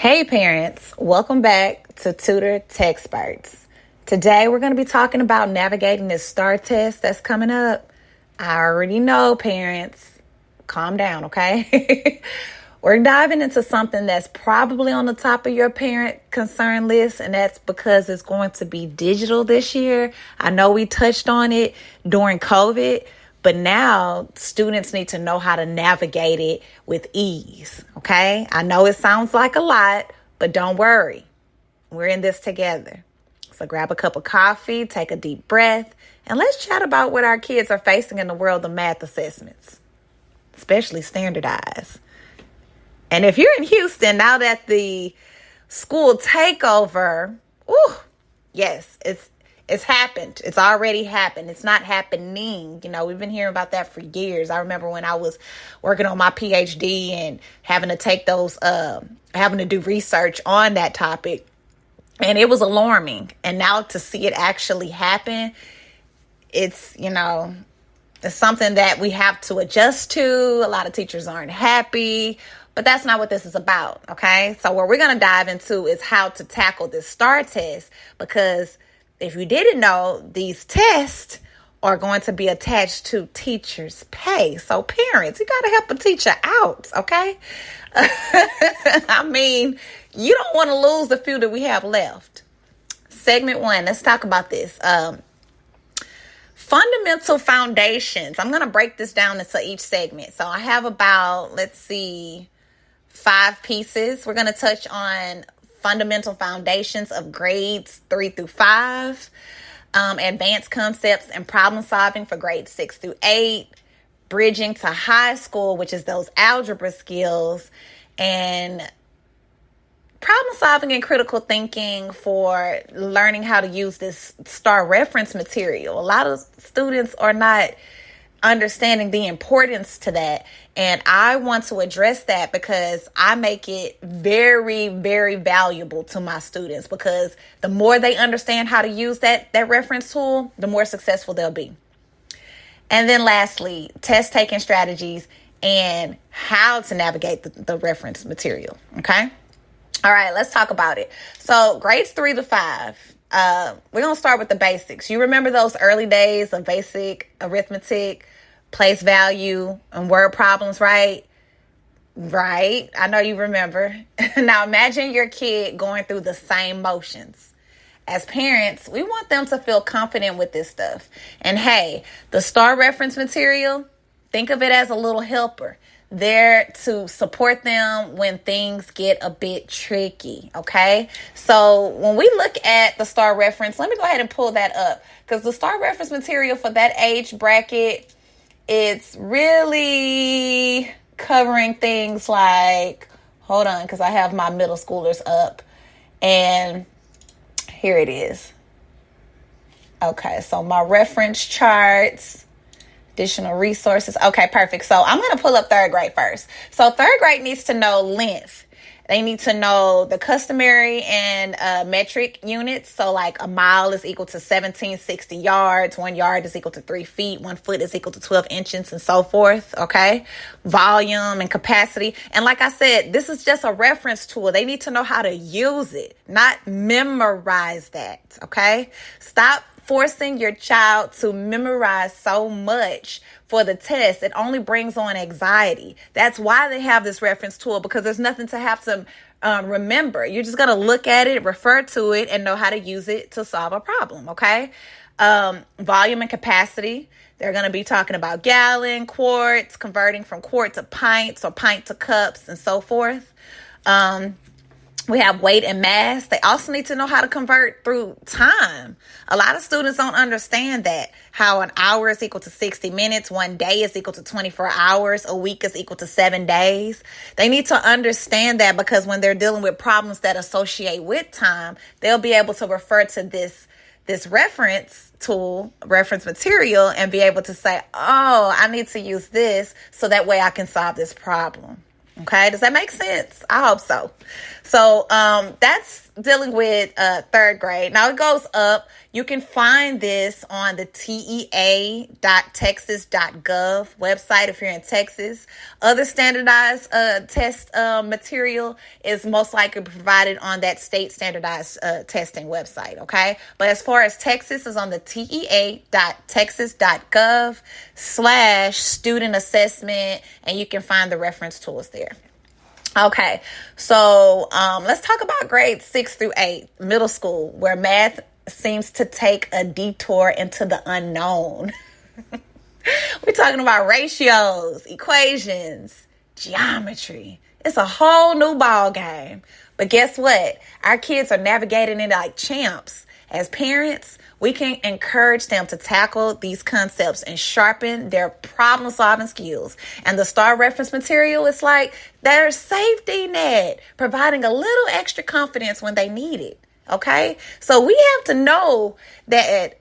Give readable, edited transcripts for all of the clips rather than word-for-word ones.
Hey parents, welcome back to Tutor Textperts. Today we're going to be talking about navigating this STAAR test that's coming up. I already know, parents. Calm down, okay? We're diving into something that's probably on the top of your parent concern list, and that's because it's going to be digital this year. I know we touched on it during COVID, but now students need to know how to navigate it with ease, okay? I know it sounds like a lot, but don't worry. We're in this together. So grab a cup of coffee, take a deep breath, and let's chat about what our kids are facing in the world of math assessments, especially standardized. And if you're in Houston, now that the school takeover, yes, it's happened. It's already happened. It's not happening. You know, we've been hearing about that for years. I remember when I was working on my PhD and having to take those, having to do research on that topic. And it was alarming. And now to see it actually happen, it's, it's something that we have to adjust to. A lot of teachers aren't happy. But that's not what this is about, okay? So what we're going to dive into is how to tackle this STAAR test, because if you didn't know, these tests are going to be attached to teachers' pay. So parents, you got to help a teacher out, okay? I mean, you don't want to lose the few that we have left. Segment 1, let's talk about this. Fundamental foundations. I'm going to break this down into each segment. So I have about, 5 pieces. We're going to touch on fundamental foundations of grades 3 through 5, advanced concepts and problem solving for grades 6 through 8, bridging to high school, which is those algebra skills, and problem solving and critical thinking for learning how to use this STAAR reference material. A lot of students are not understanding the importance to that. And I want to address that because I make it very, very valuable to my students, because the more they understand how to use that reference tool, the more successful they'll be. And then lastly, test taking strategies and how to navigate the reference material. Okay. All right, let's talk about it. So grades 3 to 5. We're going to start with the basics. You remember those early days of basic arithmetic, place value, and word problems, right? Right. I know you remember. Now imagine your kid going through the same motions. As parents, we want them to feel confident with this stuff. And hey, the STAAR reference material, think of it as a little helper, there to support them when things get a bit tricky, okay? So when we look at the STAAR reference, let me go ahead and pull that up, because the STAAR reference material for that age bracket, it's really covering things like, hold on, because I have my middle schoolers up, and here it is. Okay, so my reference charts, additional resources. Okay, perfect. So I'm going to pull up third grade first. So third grade needs to know length. They need to know the customary and metric units. So like a mile is equal to 1760 yards. 1 yard is equal to 3 feet. 1 foot is equal to 12 inches and so forth. Okay. Volume and capacity. And like I said, this is just a reference tool. They need to know how to use it, not memorize that. Okay. Stop forcing your child to memorize so much for the test. It only brings on anxiety. That's why they have this reference tool, because there's nothing to have to remember. You're just going to look at it, refer to it, and know how to use it to solve a problem, okay? Volume and capacity. They're going to be talking about gallon, quarts, converting from quart to pints or pint to cups, and so forth. We have weight and mass. They also need to know how to convert through time. A lot of students don't understand that, how an hour is equal to 60 minutes, 1 day is equal to 24 hours, a week is equal to 7 days. They need to understand that, because when they're dealing with problems that associate with time, they'll be able to refer to this reference tool, reference material, and be able to say, oh, I need to use this so that way I can solve this problem. Okay, does that make sense? I hope so. So that's dealing with third grade. Now it goes up. You can find this on the tea.texas.gov website if you're in Texas. Other standardized test material is most likely provided on that state standardized testing website, okay? But as far as Texas, is on the tea.texas.gov/student assessment, and you can find the reference tools there. Okay, so let's talk about grades 6 through 8, middle school, where math seems to take a detour into the unknown. We're talking about ratios, equations, geometry. It's a whole new ball game. But guess what? Our kids are navigating it like champs. As parents, we can encourage them to tackle these concepts and sharpen their problem-solving skills. And the STAAR reference material is like their safety net, providing a little extra confidence when they need it. Okay? So we have to know that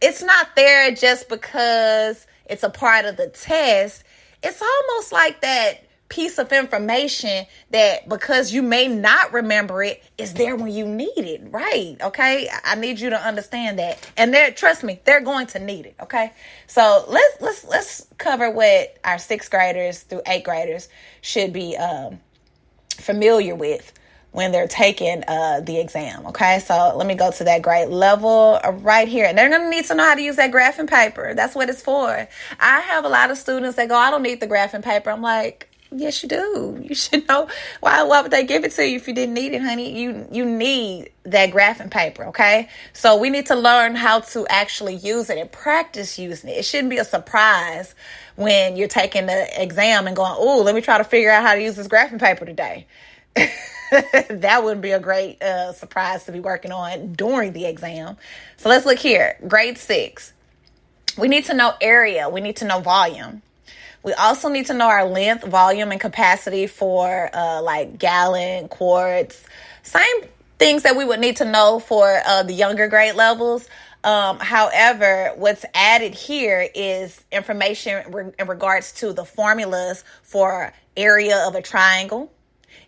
it's not there just because it's a part of the test. It's almost like that piece of information that, because you may not remember it, is there when you need it, right? Okay, I need you to understand that, and trust me, they're going to need it. Okay, so let's cover what our 6th graders through 8th graders should be familiar with when they're taking the exam. Okay, so let me go to that grade level right here, and they're going to need to know how to use that graphing paper. That's what it's for. I have a lot of students that go, I don't need the graphing paper. I'm like, yes, you do. You should know. Why would they give it to you if you didn't need it, honey? You need that graphing paper, okay? So we need to learn how to actually use it and practice using it. It shouldn't be a surprise when you're taking the exam and going, oh, let me try to figure out how to use this graphing paper today. That wouldn't be a great surprise to be working on during the exam. So let's look here. Grade 6. We need to know area. We need to know volume. We also need to know our length, volume, and capacity for like gallon, quarts, same things that we would need to know for the younger grade levels. However, what's added here is information in regards to the formulas for area of a triangle,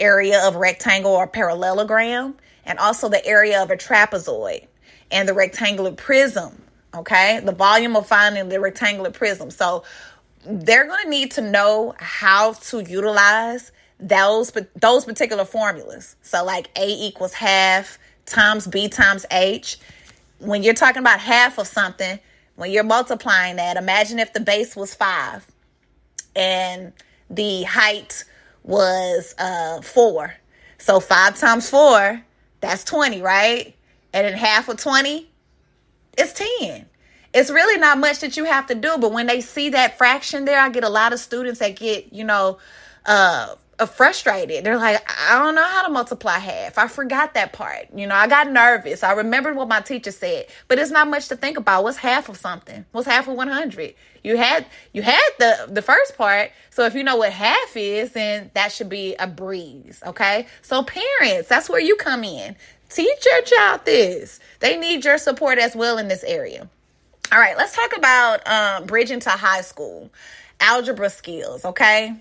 area of a rectangle or parallelogram, and also the area of a trapezoid and the rectangular prism. Okay, the volume of finding the rectangular prism. So they're going to need to know how to utilize those particular formulas. So like A equals half times B times H. When you're talking about half of something, when you're multiplying that, imagine if the base was 5 and the height was 4. So 5 times 4, that's 20, right? And then half of 20 is 10. It's really not much that you have to do, but when they see that fraction there, I get a lot of students that get, frustrated. They're like, I don't know how to multiply half. I forgot that part. I got nervous. I remembered what my teacher said, but it's not much to think about. What's half of something? What's half of 100? You had the first part. So if you know what half is, then that should be a breeze. Okay. So parents, that's where you come in. Teach your child this. They need your support as well in this area. All right, let's talk about bridging to high school. Algebra skills, okay?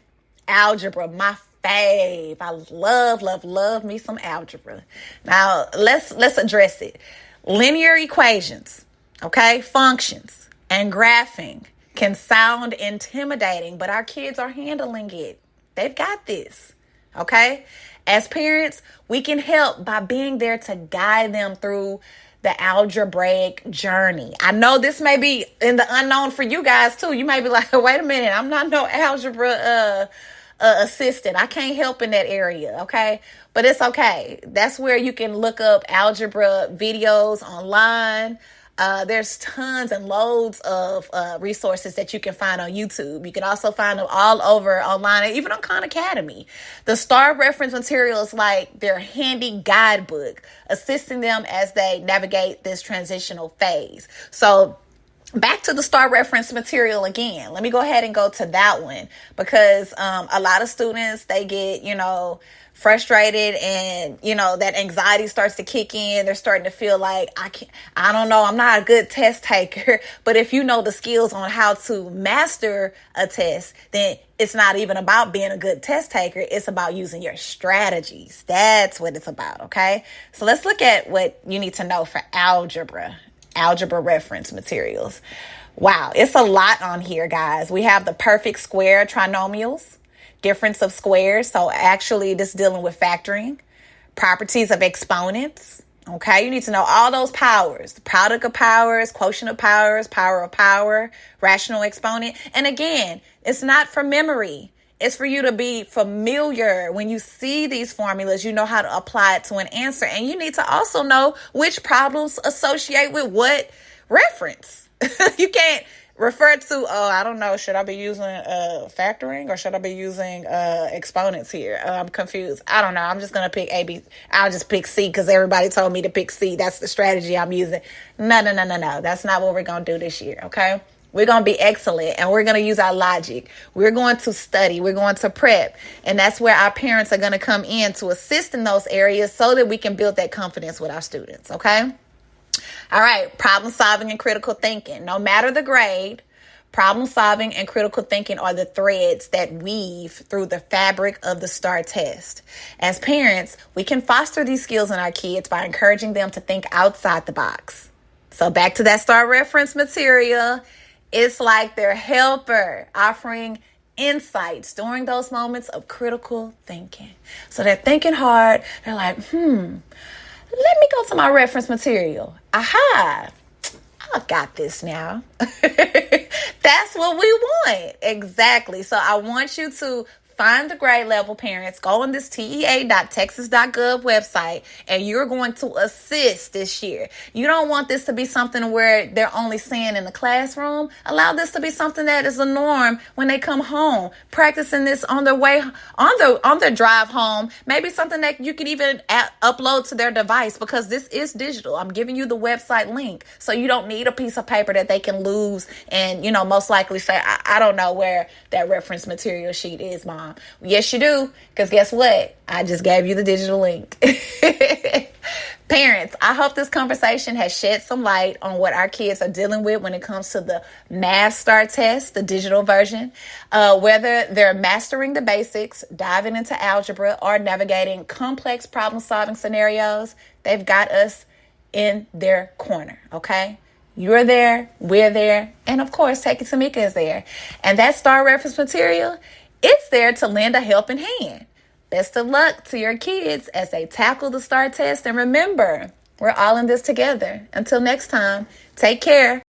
Algebra, my fave. I love me some algebra. Now, let's address it. Linear equations, okay? Functions and graphing can sound intimidating, but our kids are handling it. They've got this, okay? As parents, we can help by being there to guide them through the algebraic journey. I know this may be in the unknown for you guys too. You may be like, wait a minute, I'm not no algebra assistant. I can't help in that area, okay? But it's okay. That's where you can look up algebra videos online. There's tons and loads of resources that you can find on YouTube. You can also find them all over online, even on Khan Academy. The STAAR reference material is like their handy guidebook, assisting them as they navigate this transitional phase. So back to the STAAR reference material again. Let me go ahead and go to that one because a lot of students, they get, frustrated and, that anxiety starts to kick in. They're starting to feel like, I don't know, I'm not a good test taker. But if you know the skills on how to master a test, then it's not even about being a good test taker. It's about using your strategies. That's what it's about, okay? So let's look at what you need to know for algebra reference materials. Wow, it's a lot on here, guys. We have the perfect square trinomials, difference of squares. So actually this dealing with factoring, properties of exponents. Okay, you need to know all those powers, the product of powers, quotient of powers, power of power, rational exponent. And again, it's not for memory. It's for you to be familiar. When you see these formulas, you know how to apply it to an answer. And you need to also know which problems associate with what reference. You can't refer to, I don't know, should I be using factoring or should I be using exponents here? I'm confused. I don't know. I'm just going to pick A, B. I'll just pick C because everybody told me to pick C. That's the strategy I'm using. No. That's not what we're going to do this year, okay? We're going to be excellent and we're going to use our logic. We're going to study. We're going to prep. And that's where our parents are going to come in to assist in those areas so that we can build that confidence with our students, okay? All right, problem solving and critical thinking. No matter the grade, problem solving and critical thinking are the threads that weave through the fabric of the STAAR test. As parents, we can foster these skills in our kids by encouraging them to think outside the box. So back to that STAAR reference material, it's like their helper offering insights during those moments of critical thinking. So they're thinking hard. They're like, let me go to my reference material. Aha, I got this now. That's what we want. Exactly. So I want you to find the grade level parents, go on this tea.texas.gov website, and you're going to assist this year. You don't want this to be something where they're only seeing in the classroom. Allow this to be something that is the norm when they come home, practicing this on their way, on their drive home. Maybe something that you could even upload to their device because this is digital. I'm giving you the website link, so you don't need a piece of paper that they can lose and, most likely say, I don't know where that reference material sheet is, Mom. Yes, you do, because guess what? I just gave you the digital link. Parents, I hope this conversation has shed some light on what our kids are dealing with when it comes to the Math STAAR test, the digital version. Whether they're mastering the basics, diving into algebra, or navigating complex problem-solving scenarios, they've got us in their corner, okay? You're there, we're there, and of course, Taking Tamika is there. And that STAAR reference material, it's there to lend a helping hand. Best of luck to your kids as they tackle the STAAR test. And remember, we're all in this together. Until next time, take care.